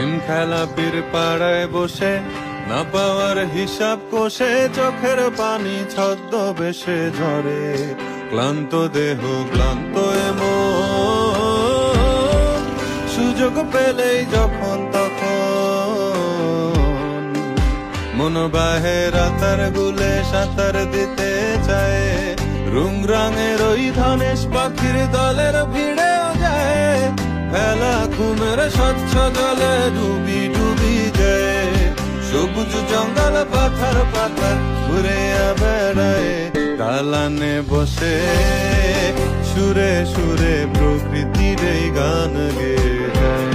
প্রেম খেলা পীর পাড়ায় বসে না পাওয়ার হিসাব কষে চোখের পানি ছদ্মবেশে ঝরে ক্লান্ত দেহ ক্লান্ত এমন সুযোগ পেলেই যখন তখন মন বাহে রাতার গুলে সাঁতার দিতে চায় রুংরাঙের ওই ধনেশ পাখির দলের ভিড়েও যায় ভেলা ঘুমের স্বচ্ছ জলে ডুবি ডুবি যায় সবুজ জঙ্গল পাথার পাথার ঘুরে বেড়ায় দালানে বসে সুরে সুরে প্রকৃতির এই গান গেয়ে যায়।